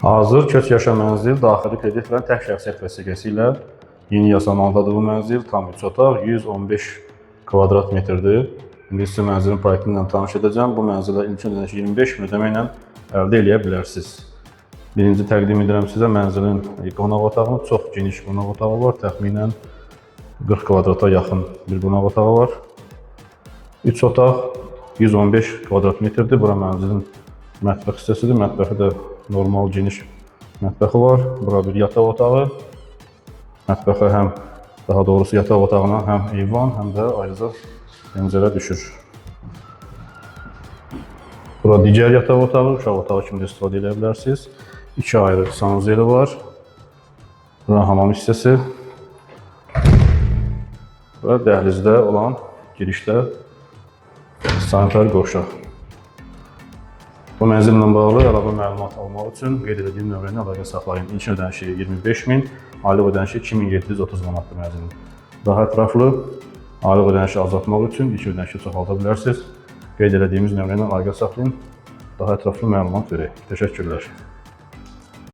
Hazır köç yaşa mənzil daxili kredit və tək şəxsiyyət vəsiqəsi ilə yeni yasamaldadır bu mənzil. Tam 3 otaq, 115 kvadrat metrdir. İndi sizə mənzilin proyekti ilə tanış edəcəm. Bu mənzilə ilk ödənişi 25 min ödəmə ilə əldə edə bilərsiniz. Birinci təqdim edirəm sizə mənzilin qonaq otağını. Çox geniş qonaq otağı var. Təxminən 40 kvadrata yaxın bir qonaq otağı var. 3 otaq, 115 kvadrat metrdir. Bura mənzilin mətbəx hissəsidir. Mətbəxi də normal geniş mətbəxi var. Bura bir yataq otağı. Mətbəxə daha doğrusu yataq otağına həm eyvan, həm də ayrıca pəncərə düşür. Bura digər yataq otağı, uşaq otağı kimi də istifadə edə bilərsiniz. 2 ayrı sanuzeli var. Bura hamam hissəsi. Və dəhlizdə olan girişdə sanitar qovşaq. Bu mənzillə bağlı əlavə məlumat almaq üçün qeyd edildiyim nömrəni əlaqə saxlayın. İlk ödənişi 25 min, aylıq ödənişi 2730 manatdır mənzilin. Daha ətraflı aylıq ödənişi azaltmaq üçün ilk ödənişi çoxalda bilərsiniz. Qeyd edildiyimiz nömrəni əlaqə saxlayın, daha ətraflı məlumat verək. Təşəkkürlər.